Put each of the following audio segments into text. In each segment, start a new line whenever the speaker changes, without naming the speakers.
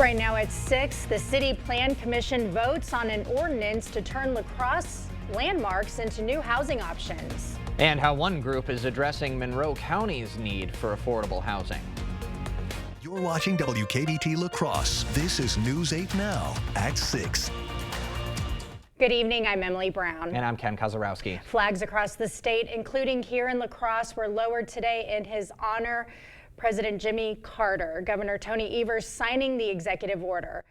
Right now at 6, the City Plan Commission votes on an ordinance to turn La Crosse landmarks into new housing options.
And how one group is addressing Monroe County's need for affordable housing.
You're watching WKBT La Crosse. This is News 8 Now at 6.
Good evening, I'm Emily Brown.
And I'm Ken Kozarowski.
Flags across the state, including here in La Crosse, were lowered today in his honor. President Jimmy Carter, Governor Tony Evers signing the executive order.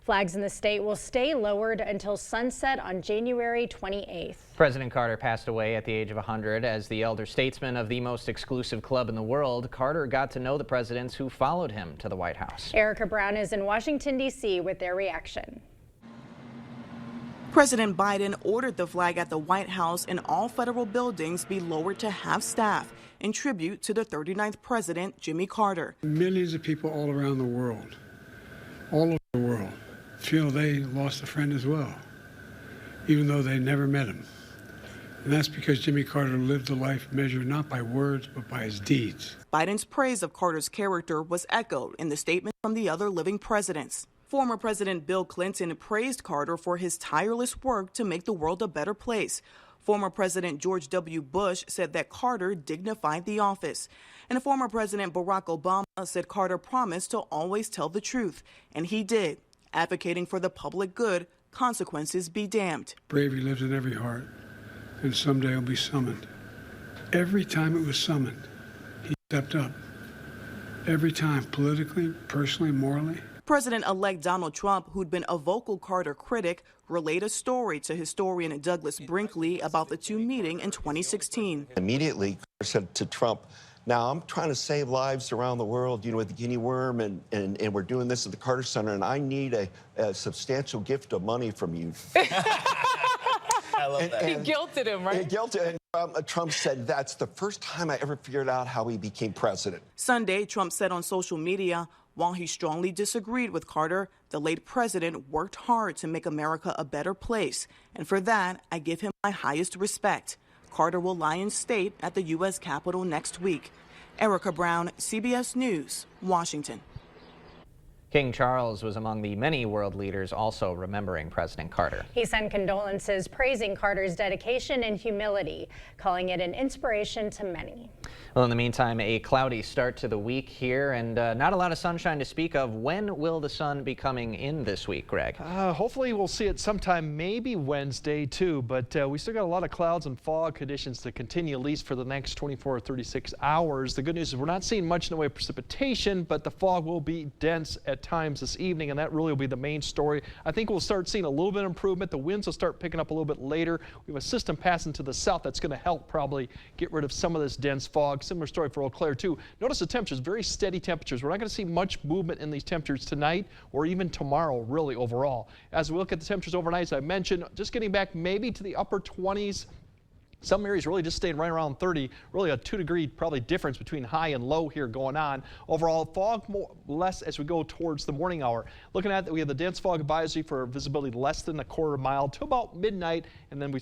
Flags in the state will stay lowered until sunset on January 28th.
President Carter passed away at the age of 100 as the elder statesman of the most exclusive club in the world. Carter got to know the presidents who followed him to the White House.
Erica Brown is in Washington, D.C. with their reaction.
President Biden ordered the flag at the White House and all federal buildings be lowered to half staff in tribute to the 39th president, Jimmy Carter.
Millions of people all around the world, all over the world, feel they lost a friend as well, even though they never met him. And that's because Jimmy Carter lived a life measured not by words, but by his deeds.
Biden's praise of Carter's character was echoed in the statement from the other living presidents. Former President Bill Clinton praised Carter for his tireless work to make the world a better place. Former President George W. Bush said that Carter dignified the office. And former President Barack Obama said Carter promised to always tell the truth. And he did, advocating for the public good, consequences be damned.
Bravery lives in every heart, and someday it'll be summoned. Every time it was summoned, he stepped up. Every time, politically, personally, morally.
President-elect Donald Trump, who'd been a vocal Carter critic, relayed a story to historian Douglas Brinkley about the two meeting in 2016.
Immediately, Carter said to Trump, now I'm trying to save lives around the world, with the guinea worm, and we're doing this at the Carter Center, and I need a substantial gift of money from you.
I love that.
He guilted him, right?
He guilted him. Trump said, that's the first time I ever figured out how he became president.
Sunday, Trump said on social media, while he strongly disagreed with Carter, the late president worked hard to make America a better place. And for that, I give him my highest respect. Carter will lie in state at the U.S. Capitol next week. Erica Brown, CBS News, Washington.
King Charles was among the many world leaders also remembering President Carter.
He sent condolences praising Carter's dedication and humility, calling it an inspiration to many.
Well, in the meantime, a cloudy start to the week here and not a lot of sunshine to speak of. When will the sun be coming in this week, Greg?
Hopefully we'll see it sometime, maybe Wednesday too, but we still got a lot of clouds and fog conditions to continue at least for the next 24 or 36 hours. The good news is we're not seeing much in the way of precipitation, but the fog will be dense at times this evening, and that really will be the main story. I think we'll start seeing a little bit of improvement. The winds will start picking up a little bit later. We have a system passing to the south that's going to help probably get rid of some of this dense fog. Similar story for Eau Claire too. Notice the temperatures, very steady temperatures. We're not going to see much movement in these temperatures tonight or even tomorrow really overall. As we look at the temperatures overnight, as I mentioned, just getting back maybe to the upper 20s. Some areas really just staying right around 30, really a 2-degree probably difference between high and low here going on. Overall, fog less as we go towards the morning hour. Looking at that, we have the dense fog advisory for visibility less than a quarter mile to about midnight, and then we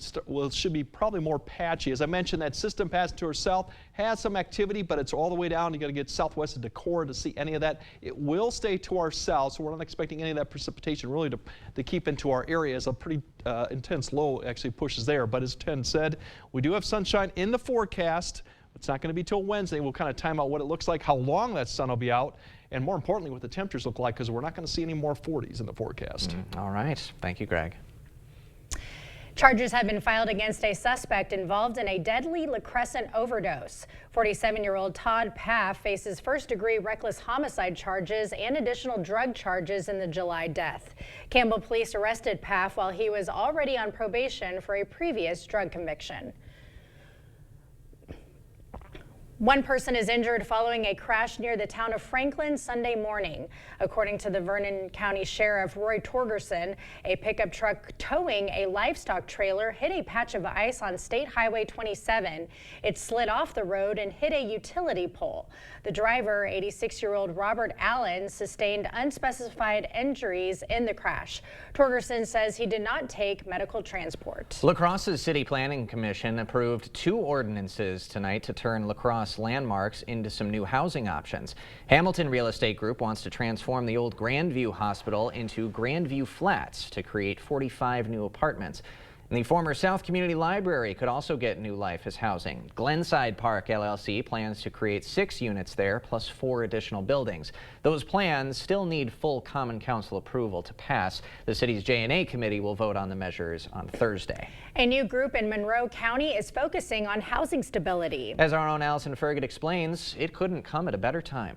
should be probably more patchy. As I mentioned, that system passing to our south has some activity, but it's all the way down. You got to get southwest of Decorah to see any of that. It will stay to our south, so we're not expecting any of that precipitation really to keep into our area as a pretty intense low actually pushes there. But as Ken said, we do have sunshine in the forecast. It's not going to be till Wednesday. We'll kind of time out what it looks like, how long that sun will be out, and more importantly, what the temperatures look like, because we're not going to see any more 40s in the forecast.
All right. Thank you, Greg.
Charges have been filed against a suspect involved in a deadly La Crescent overdose. 47-year-old Todd Paff faces first-degree reckless homicide charges and additional drug charges in the July death. Campbell police arrested Paff while he was already on probation for a previous drug conviction. One person is injured following a crash near the town of Franklin Sunday morning. According to the Vernon County Sheriff Roy Torgerson, a pickup truck towing a livestock trailer hit a patch of ice on State Highway 27. It slid off the road and hit a utility pole. The driver, 86-year-old Robert Allen, sustained unspecified injuries in the crash. Torgerson says he did not take medical transport.
La Crosse's City Planning Commission approved 2 ordinances tonight to turn La Crosse Cross landmarks into some new housing options. Hamilton Real Estate Group wants to transform the old Grandview Hospital into Grandview Flats to create 45 new apartments. And the former South Community Library could also get new life as housing. Glenside Park LLC plans to create 6 units there, plus 4 additional buildings. Those plans still need full Common Council approval to pass. The city's J&A committee will vote on the measures on Thursday.
A new group in Monroe County is focusing on housing stability.
As our own Allison Ferget explains, it couldn't come at a better time.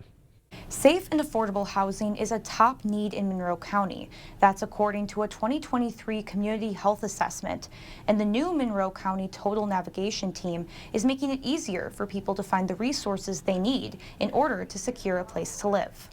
Safe and affordable housing is a top need in Monroe County. That's according to a 2023 Community Health Assessment. And the new Monroe County Total Navigation Team is making it easier for people to find the resources they need in order to secure a place to live.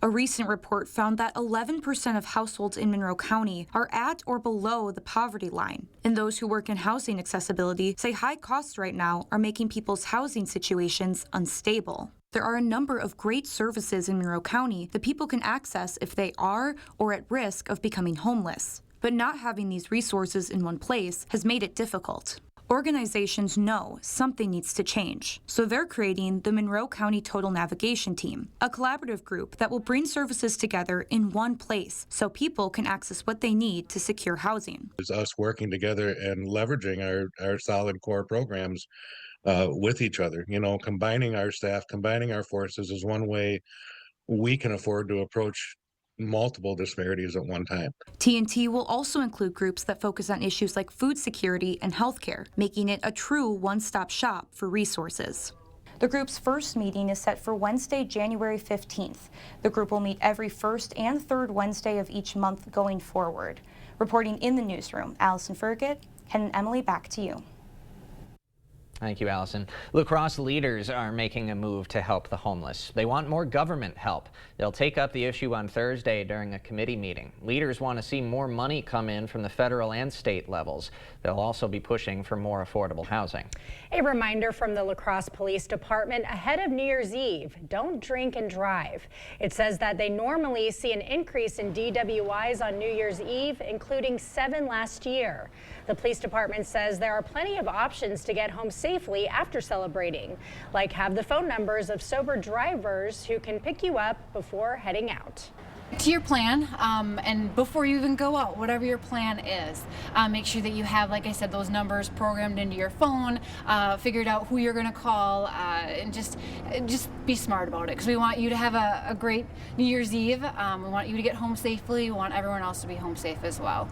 A recent report found that 11% of households in Monroe County are at or below the poverty line. And those who work in housing accessibility say high costs right now are making people's housing situations unstable. There are a number of great services in Monroe County that people can access if they are or at risk of becoming homeless. But not having these resources in one place has made it difficult. Organizations know something needs to change, so they're creating the Monroe County Total Navigation Team, a collaborative group that will bring services together in one place so people can access what they need to secure housing.
It's us working together and leveraging our solid core programs with each other. You know, combining our staff, combining our forces is one way we can afford to approach multiple disparities at one time.
TNT will also include groups that focus on issues like food security and healthcare, making it a true one-stop shop for resources. The group's first meeting is set for Wednesday, January 15th. The group will meet every first and third Wednesday of each month going forward. Reporting in the newsroom, Allison Ferget, and Emily, back to you.
Thank you, Allison. La Crosse leaders are making a move to help the homeless. They want more government help. They'll take up the issue on Thursday during a committee meeting. Leaders want to see more money come in from the federal and state levels. They'll also be pushing for more affordable housing.
A reminder from the La Crosse Police Department ahead of New Year's Eve: don't drink and drive. It says that they normally see an increase in DWIs on New Year's Eve, including 7 last year. The police department says there are plenty of options to get home safely after celebrating, like have the phone numbers of sober drivers who can pick you up before heading out.
To your plan, and before you even go out, whatever your plan is, make sure that you have, like I said, those numbers programmed into your phone, figured out who you're going to call, and just be smart about it, because we want you to have a great New Year's Eve. We want you to get home safely. We want everyone else to be home safe as well.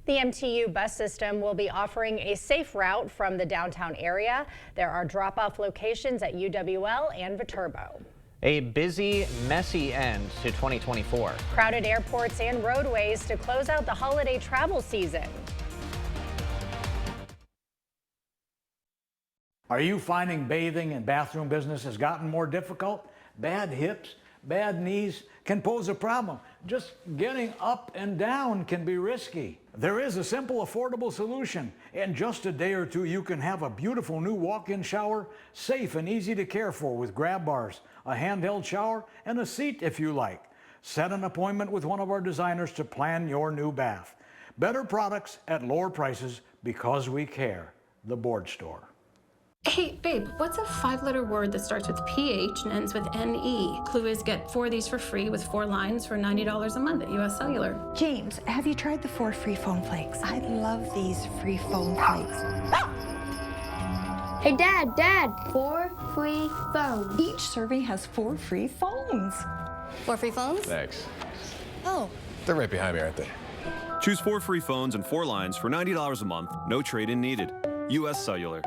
The MTU bus system will be offering a safe route from the downtown area. There are drop-off locations at UWL and Viterbo.
A busy, messy end to 2024.
Crowded airports and roadways to close out the holiday travel season.
Are you finding bathing and bathroom business has gotten more difficult? Bad hips, bad knees can pose a problem. Just getting up and down can be risky. There is a simple, affordable solution. In just a day or two, you can have a beautiful new walk-in shower, safe and easy to care for with grab bars, a handheld shower, and a seat if you like. Set an appointment with one of our designers to plan your new bath. Better products at lower prices because we care. The Board Store.
Hey, babe, what's a 5-letter word that starts with PH and ends with NE? Clue is get 4 of these for free with 4 lines for $90 a month at US Cellular.
James, have you tried the 4 free phone flakes? I love these free phone flakes.
Hey, Dad, 4 free phones.
Each serving has 4 free phones.
4 free phones?
Thanks.
Oh.
They're right behind me, aren't they?
Choose 4 free phones and 4 lines for $90 a month. No trade-in needed. US Cellular.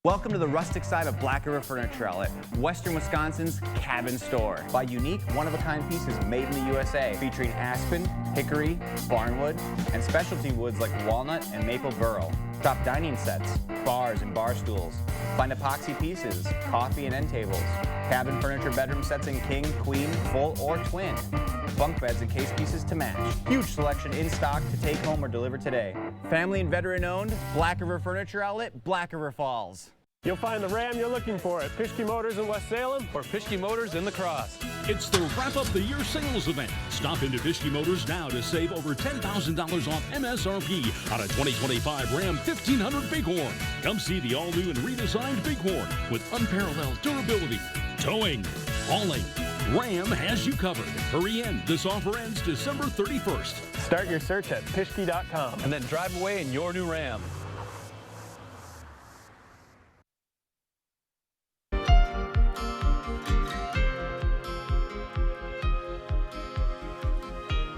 Welcome to the rustic side of Black River Furniture Outlet, Western Wisconsin's Cabin Store. Buy unique, one-of-a-kind pieces made in the USA, featuring aspen, hickory, barnwood, and specialty woods like walnut and maple burl. Shop dining sets, bars and bar stools. Find epoxy pieces, coffee and end tables, cabin furniture bedroom sets in king, queen, full, or twin. Bunk beds and case pieces to match. Huge selection in stock to take home or deliver today. Family and veteran owned, Black River Furniture Outlet, Black River Falls.
You'll find the Ram you're looking for at Pischke Motors in West Salem or Pischke Motors in La Crosse.
It's the Wrap Up the Year sales event. Stop into Pischke Motors now to save over $10,000 off MSRP on a 2025 Ram 1500 Bighorn. Come see the all-new and redesigned Bighorn with unparalleled durability, towing, hauling. Ram has you covered. Hurry in. This offer ends December 31st.
Start your search at Pischke.com and then drive away in your new Ram.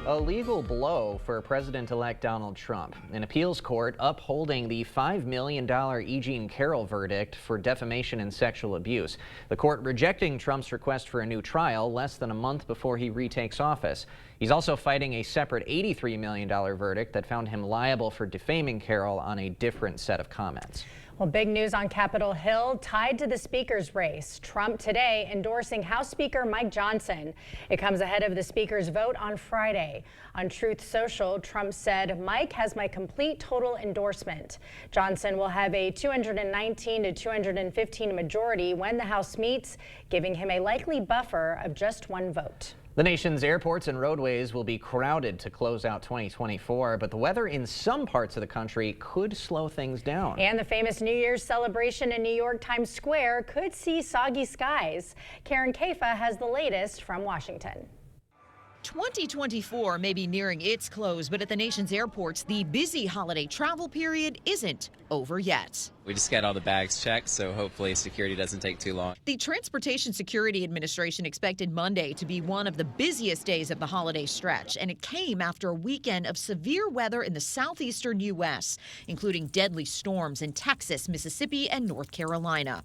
A legal blow for President-elect Donald Trump. An appeals court upholding the $5 million E. Jean Carroll verdict for defamation and sexual abuse. The court rejecting Trump's request for a new trial less than a month before he retakes office. He's also fighting a separate $83 million verdict that found him liable for defaming Carroll on a different set of comments.
Well, big news on Capitol Hill tied to the speaker's race. Trump today endorsing House Speaker Mike Johnson. It comes ahead of the speaker's vote on Friday. On Truth Social, Trump said, "Mike has my complete total endorsement." Johnson will have a 219 to 215 majority when the House meets, giving him a likely buffer of just one vote.
The nation's airports and roadways will be crowded to close out 2024, but the weather in some parts of the country could slow things down.
And the famous New Year's celebration in New York Times Square could see soggy skies. Karen Kaifa has the latest from Washington.
2024 may be nearing its close, but at the nation's airports, the busy holiday travel period isn't over yet.
We just got all the bags checked, so hopefully security doesn't take too long.
The Transportation Security Administration expected Monday to be one of the busiest days of the holiday stretch, and it came after a weekend of severe weather in the southeastern U.S., including deadly storms in Texas, Mississippi, and North Carolina.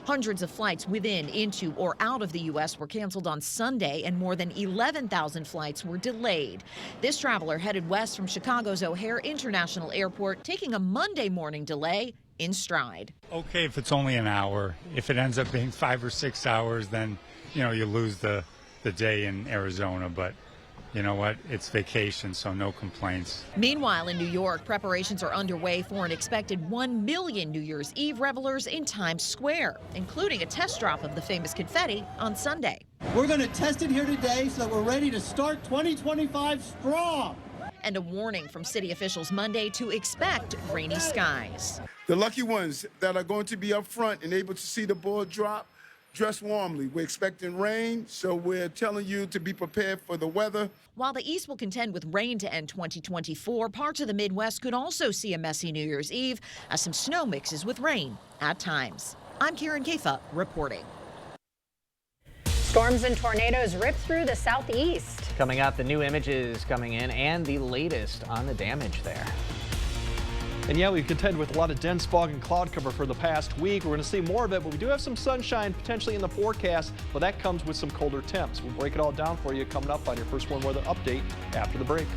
Hundreds of flights within, into, or out of the U.S. were canceled on Sunday, and more than 11,000 flights were delayed. This traveler headed west from Chicago's O'Hare International Airport, taking a Monday morning delay in stride.
Okay, if it's only an hour. If it ends up being 5 or 6 hours, then, you lose the day in Arizona. But you know what? It's vacation, so no complaints.
Meanwhile, in New York, preparations are underway for an expected 1 million New Year's Eve revelers in Times Square, including a test drop of the famous confetti on Sunday.
We're going to test it here today so that we're ready to start 2025 strong.
And a warning from city officials Monday to expect rainy skies.
The lucky ones that are going to be up front and able to see the ball drop, dress warmly. We're expecting rain, so we're telling you to be prepared for the weather.
While the East will contend with rain to end 2024, parts of the Midwest could also see a messy New Year's Eve as some snow mixes with rain at times. I'm Karen Kaifa reporting.
Storms and tornadoes rip through the southeast.
Coming up, the new images coming in and the latest on the damage there.
And yeah, we contend with a lot of dense fog and cloud cover for the past week. We're going to see more of it, but we do have some sunshine potentially in the forecast, but that comes with some colder temps. We'll break it all down for you coming up on your First Warn Weather Update after the break.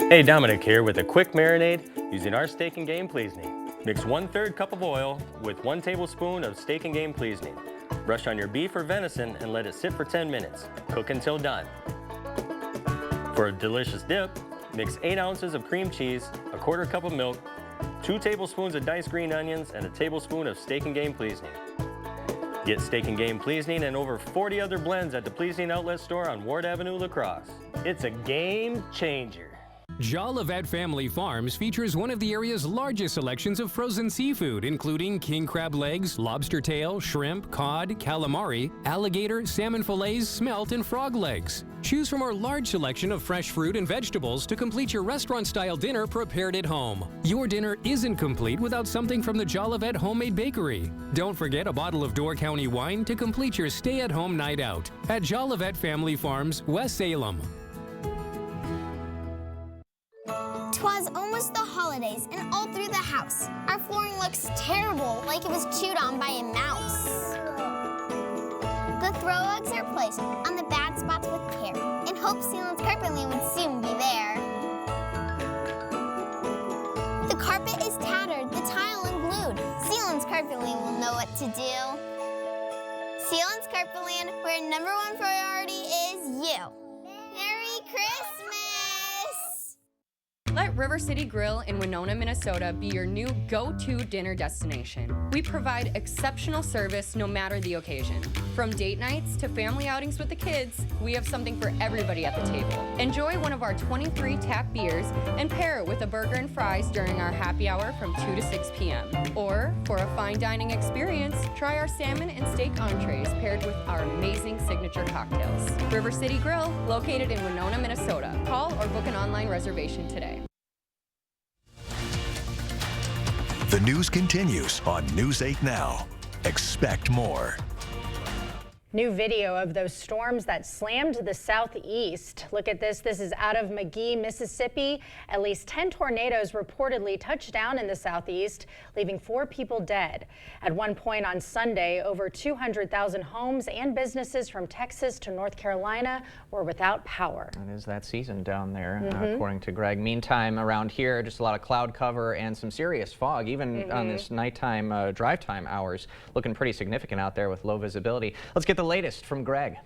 Hey, Dominic here with a quick marinade using our Steak and Game Pleasing. Mix 1/3 cup of oil with 1 tablespoon of Steak and Game Pleasing. Brush on your beef or venison and let it sit for 10 minutes. Cook until done. For a delicious dip, mix 8 ounces of cream cheese, a 1/4 cup of milk, 2 tablespoons of diced green onions, and a tablespoon of Steak and Game Pleasing. Get Steak and Game Pleasing and over 40 other blends at the Pleasing Outlet Store on Ward Avenue, La Crosse. It's a game changer.
Jolivet Family Farms features one of the area's largest selections of frozen seafood, including king crab legs, lobster tail, shrimp, cod, calamari, alligator, salmon fillets, smelt, and frog legs. Choose from our large selection of fresh fruit and vegetables to complete your restaurant-style dinner prepared at home. Your dinner isn't complete without something from the Jolivet Homemade Bakery. Don't forget a bottle of Door County wine to complete your stay-at-home night out at Jolivet Family Farms, West Salem.
'Twas almost the holidays, and all through the house, our flooring looks terrible, like it was chewed on by a mouse. The throw rugs are placed on the bad spots with care, in hopes Sealand's Carpet Lane would soon be there. The carpet is tattered, the tile unglued. Sealand's Carpet Lane will know what to do. Sealand's Carpet Lane, where #1 priority is you. Merry Christmas!
Let River City Grill in Winona, Minnesota be your new go-to dinner destination. We provide exceptional service no matter the occasion. From date nights to family outings with the kids, we have something for everybody at the table. Enjoy one of our 23 tap beers and pair it with a burger and fries during our happy hour from 2 to 6 p.m. Or, for a fine dining experience, try our salmon and steak entrees paired with our amazing signature cocktails. River City Grill, located in Winona, Minnesota. Call or book an online reservation today.
The news continues on News 8 Now. Expect more.
New video of those storms that slammed the southeast. Look at this. This is out of McGee, Mississippi. At least 10 tornadoes reportedly touched down in the southeast, leaving 4 people dead. At one point on Sunday, over 200,000 homes and businesses from Texas to North Carolina were without power.
It is that season down there, according to Greg. Meantime, around here, just a lot of cloud cover and some serious fog, even on this nighttime drive time hours. Looking pretty significant out there with low visibility. Let's get the latest from Greg.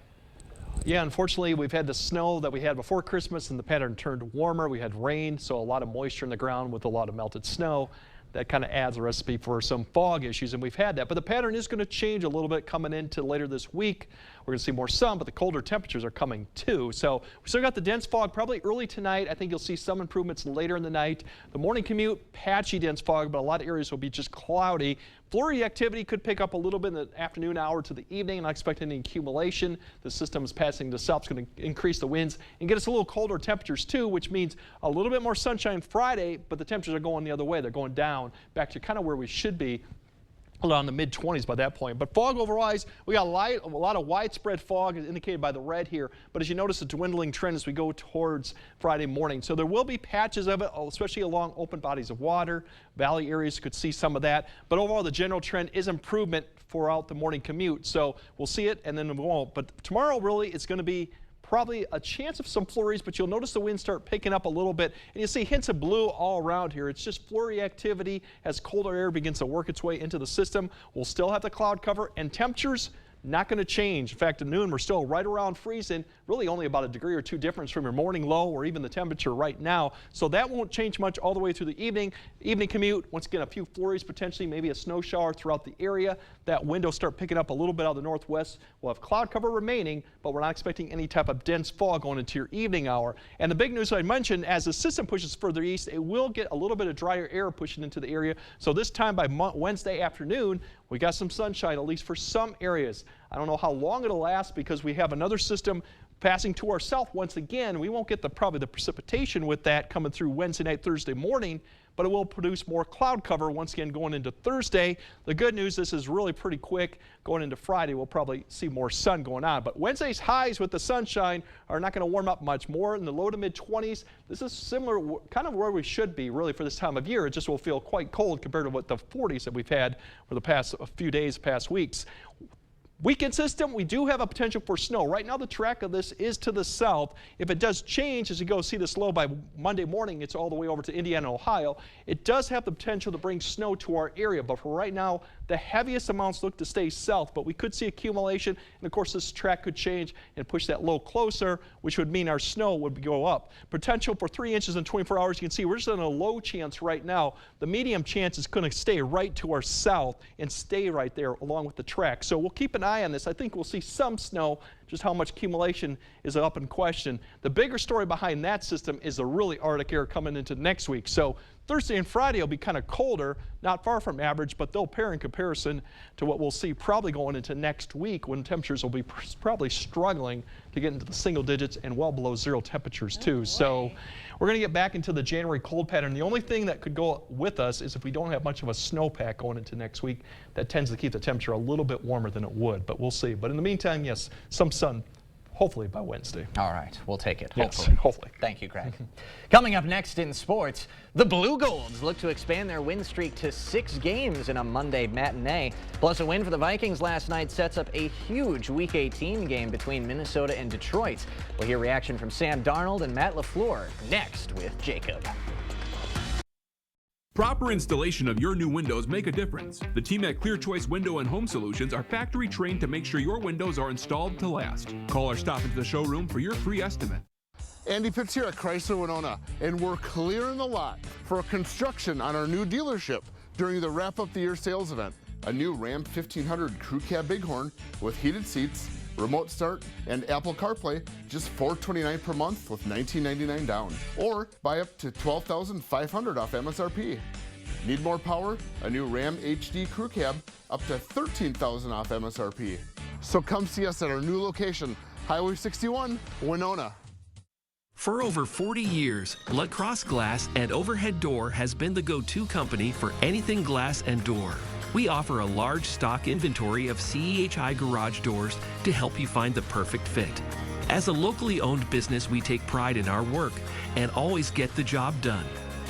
Yeah, unfortunately, we've had the snow that we had before Christmas, and the pattern turned warmer. We had rain, so a lot of moisture in the ground with a lot of melted snow. That kind of adds a recipe for some fog issues, and we've had that. But the pattern is going to change a little bit coming into later this week. We're going to see more sun, but the colder temperatures are coming too. So we still got the dense fog probably early tonight. I think you'll see some improvements later in the night. The morning commute, patchy dense fog, but a lot of areas will be just cloudy. Flurry activity could pick up a little bit in the afternoon hour to the evening. Not expecting any accumulation. The system is passing to the south. It's going to increase the winds and get us a little colder temperatures too, which means a little bit more sunshine Friday, but the temperatures are going the other way. They're going down back to kind of where we should be, around the mid-20s by that point. But fog overall, we got a lot of widespread fog indicated by the red here. But as you notice, a dwindling trend as we go towards Friday morning. So there will be patches of it, especially along open bodies of water. Valley areas could see some of that. But overall, the general trend is improvement throughout the morning commute. So we'll see it and then we won't. But tomorrow, really, it's going to be probably a chance of some flurries, but you'll notice the winds start picking up a little bit, and you see hints of blue all around here. It's just flurry activity as colder air begins to work its way into the system. We'll still have the cloud cover, and temperatures not going to change. In fact, at noon, we're still right around freezing, really only about a degree or 2 difference from your morning low or even the temperature right now. So that won't change much all the way through the evening. Evening commute, once again, a few flurries, potentially maybe a snow shower throughout the area. That wind will start picking up a little bit out of the northwest. We'll have cloud cover remaining, but we're not expecting any type of dense fog going into your evening hour. And the big news I mentioned, as the system pushes further east, it will get a little bit of drier air pushing into the area. So this time by Wednesday afternoon, we got some sunshine, at least for some areas. I don't know how long it'll last because we have another system passing to our south once again. We won't get probably the precipitation with that coming through Wednesday night, Thursday morning, but it will produce more cloud cover once again going into Thursday. The good news, this is really pretty quick. Going into Friday, we'll probably see more sun going on. But Wednesday's highs with the sunshine are not going to warm up much more in the low to mid 20s. This is similar, kind of where we should be really for this time of year. It just will feel quite cold compared to what the 40s that we've had for the past few days, past weeks. Weekend system, we do have a potential for snow. Right now, the track of this is to the south. If it does change as you go see this low by Monday morning, it's all the way over to Indiana, Ohio. It does have the potential to bring snow to our area, but for right now, the heaviest amounts look to stay south, but we could see accumulation, and of course, this track could change and push that low closer, which would mean our snow would go up. Potential for 3 inches in 24 hours. You can see we're just on a low chance right now. The medium chance is going to stay right to our south and stay right there along with the track. So we'll keep an eye on this. I think we'll see some snow. Just how much accumulation is up in question. The bigger story behind that system is the really Arctic air coming into next week. So Thursday and Friday will be kind of colder, not far from average, but they'll pair in comparison to what we'll see probably going into next week when temperatures will be probably struggling to get into the single digits and well below 0 temperatures too. So we're going to get back into the January cold pattern. The only thing that could go with us is if we don't have much of a snowpack going into next week. That tends to keep the temperature a little bit warmer than it would, but we'll see. But in the meantime, yes, some sun hopefully by Wednesday.
All right, we'll take it.
Yes,
Hopefully.
hopefully.
Thank you, Greg. Coming up next in sports, the Blue Golds look to expand their win streak to 6 games in a Monday matinee. Plus, a win for the Vikings last night sets up a huge Week 18 game between Minnesota and Detroit. We'll hear reaction from Sam Darnold and Matt LaFleur next with Jacob.
Proper installation of your new windows make a difference. The team at Clear Choice Window and Home Solutions are factory trained to make sure your windows are installed to last. Call or stop into the showroom for your free estimate.
Andy Pitts here at Chrysler Winona, and we're clearing the lot for construction on our new dealership during the Wrap Up the Year sales event. A new Ram 1500 Crew Cab Bighorn with heated seats, remote start, and Apple CarPlay, just $429 per month with $19.99 down. Or buy up to $12,500 off MSRP. Need more power? A new Ram HD Crew Cab, up to $13,000 off MSRP. So come see us at our new location, Highway 61, Winona.
For over 40 years, La Crosse Glass and Overhead Door has been the go-to company for anything glass and door. We offer a large stock inventory of CEHI garage doors to help you find the perfect fit. As a locally owned business, we take pride in our work and always get the job done.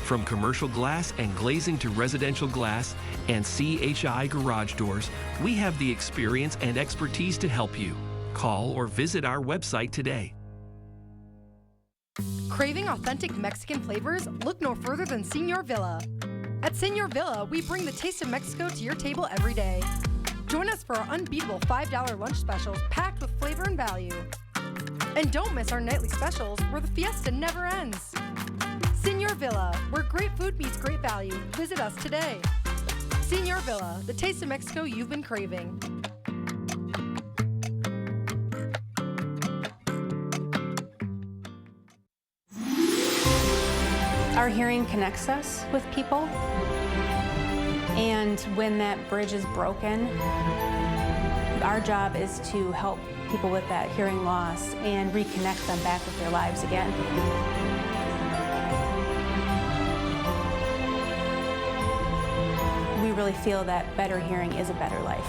From commercial glass and glazing to residential glass and CEHI garage doors, we have the experience and expertise to help you. Call or visit our website today.
Craving authentic Mexican flavors? Look no further than Señor Villa. At Señor Villa, we bring the taste of Mexico to your table every day. Join us for our unbeatable $5 lunch specials packed with flavor and value. And don't miss our nightly specials where the fiesta never ends. Señor Villa, where great food meets great value. Visit us today. Señor Villa, the taste of Mexico you've been craving.
Our hearing connects us with people, and when that bridge is broken, our job is to help people with that hearing loss and reconnect them back with their lives again. We really feel that better hearing is a better life.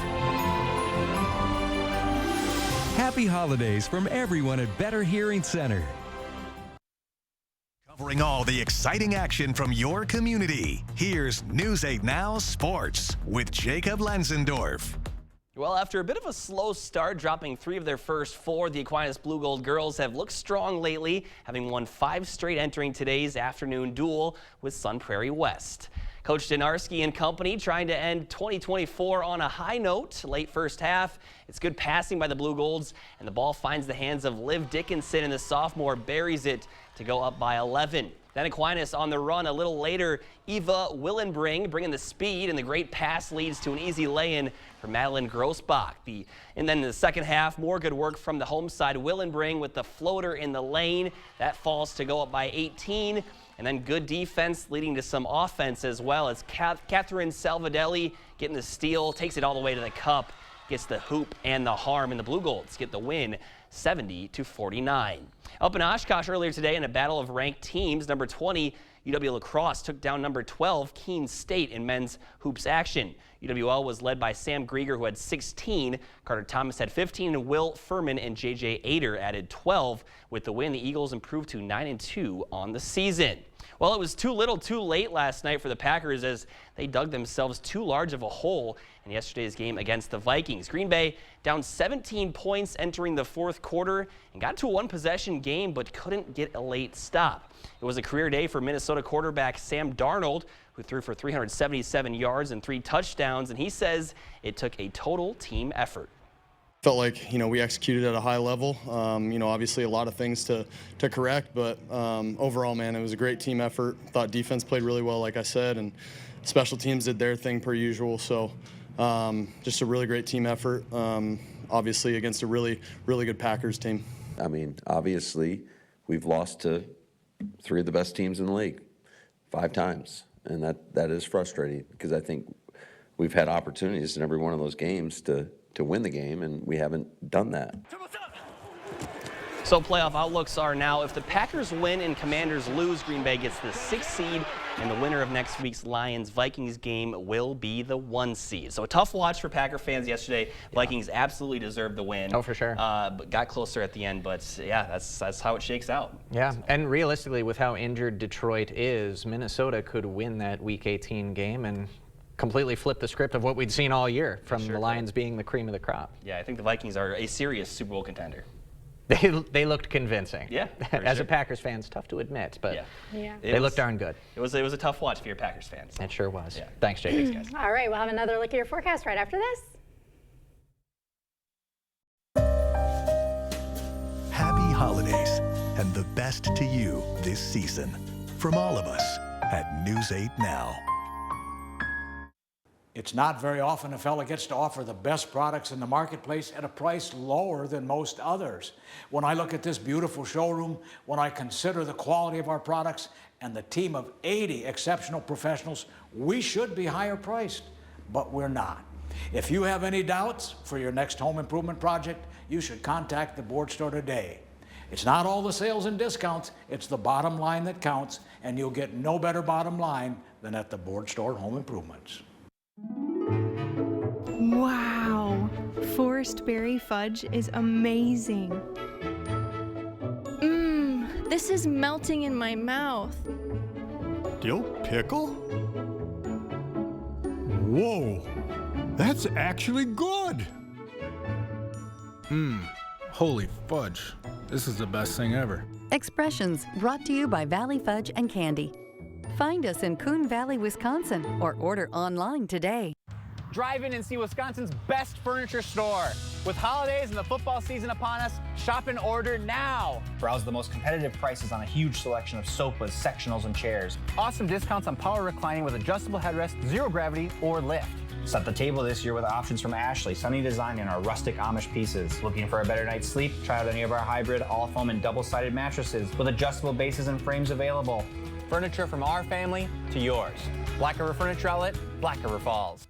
Happy holidays from everyone at Better Hearing Center.
Covering all the exciting action from your community, here's News 8 Now Sports with Jacob Lenzendorf.
Well, after a bit of a slow start, dropping 3 of their first 4, the Aquinas Blue Gold girls have looked strong lately, having won 5 straight entering today's afternoon duel with Sun Prairie West. Coach Denarski and company trying to end 2024 on a high note. Late first half, it's good passing by the Blue Golds, and the ball finds the hands of Liv Dickinson, and the sophomore buries it to go up by 11. Then Aquinas on the run a little later. Eva Willenbring bringing the speed, and the great pass leads to an easy lay-in for Madeline Grossbach. And then in the second half, more good work from the home side. Willenbring with the floater in the lane. That falls to go up by 18. And then good defense leading to some offense as well, as Catherine Salvadelli getting the steal, takes it all the way to the cup, gets the hoop and the harm, and the Blue Golds get the win 70-49. Up in Oshkosh earlier today in a battle of ranked teams, number 20 UW-La Crosse took down number 12 Keene State in men's hoops action. UWL was led by Sam Grieger, who had 16. Carter Thomas had 15, and Will Furman and J.J. Ader added 12. With the win, the Eagles improved to 9-2 on the season. Well, it was too little too late last night for the Packers as they dug themselves too large of a hole in yesterday's game against the Vikings. Green Bay down 17 points entering the fourth quarter and got to a one-possession game but couldn't get a late stop. It was a career day for Minnesota quarterback Sam Darnold, who threw for 377 yards and 3 touchdowns, and he says it took a total team effort.
Felt like, we executed at a high level. Obviously a lot of things to correct, but overall, man, it was a great team effort. Thought defense played really well, like I said, and special teams did their thing per usual. So just a really great team effort, obviously against a really, really good Packers team.
I mean, obviously, we've lost to 3 of the best teams in the league 5 times, and that is frustrating because I think we've had opportunities in every one of those games to win the game, and we haven't done that.
So playoff outlooks are now, if the Packers win and Commanders lose, Green Bay gets the 6th seed and the winner of next week's Lions-Vikings game will be the 1 seed. So a tough watch for Packer fans yesterday. Vikings absolutely deserved the win.
Oh, for sure.
But got closer at the end, but yeah, that's how it shakes out.
Yeah, and realistically, with how injured Detroit is, Minnesota could win that Week 18 game and completely flip the script of what we'd seen all year from the Lions being the cream of the crop.
Yeah, I think the Vikings are a serious Super Bowl contender.
They looked convincing.
Yeah,
as a Packers fan, it's tough to admit, but they looked darn good.
It was a tough watch for your Packers fans.
It sure was.
Yeah.
Thanks, Jake.
Thanks, guys.
All right, we'll have another look at your forecast right after this.
Happy holidays and the best to you this season from all of us at News 8 Now.
It's not very often a fella gets to offer the best products in the marketplace at a price lower than most others. When I look at this beautiful showroom, when I consider the quality of our products and the team of 80 exceptional professionals, we should be higher priced, but we're not. If you have any doubts for your next home improvement project, you should contact the Board Store today. It's not all the sales and discounts, it's the bottom line that counts, and you'll get no better bottom line than at the Board Store Home Improvements.
Wow, Forest Berry Fudge is amazing. This is melting in my mouth.
Dill pickle? Whoa, that's actually good.
Holy fudge. This is the best thing ever.
Expressions brought to you by Valley Fudge and Candy. Find us in Coon Valley, Wisconsin, or order online today.
Drive in and see Wisconsin's best furniture store. With holidays and the football season upon us, shop and order now.
Browse the most competitive prices on a huge selection of sofas, sectionals, and chairs.
Awesome discounts on power reclining with adjustable headrest, zero gravity, or lift.
Set the table this year with options from Ashley, Sunny Design, and our rustic Amish pieces. Looking for a better night's sleep? Try out any of our hybrid, all foam, and double-sided mattresses with adjustable bases and frames available.
Furniture from our family to yours. Black River Furniture Outlet, Black River Falls.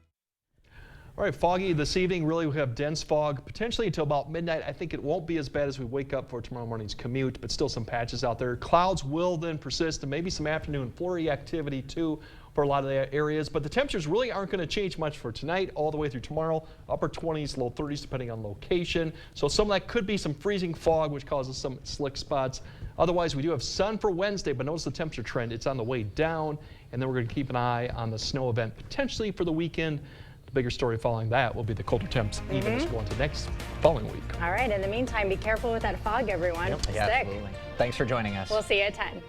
All right, foggy this evening. Really, we have dense fog potentially until about midnight. I think it won't be as bad as we wake up for tomorrow morning's commute, but still some patches out there. Clouds will then persist and maybe some afternoon flurry activity too for a lot of the areas, but the temperatures really aren't going to change much for tonight all the way through tomorrow. Upper 20s, low 30s depending on location. So some of that could be some freezing fog, which causes some slick spots. Otherwise, we do have sun for Wednesday, but notice the temperature trend. It's on the way down, and then we're going to keep an eye on the snow event potentially for the weekend. The bigger story following that will be the colder temps even as we go into next following week.
All right, in the meantime, be careful with that fog, everyone.
Yep.
Stick.
Yeah, absolutely. Thanks for joining us.
We'll see you at 10.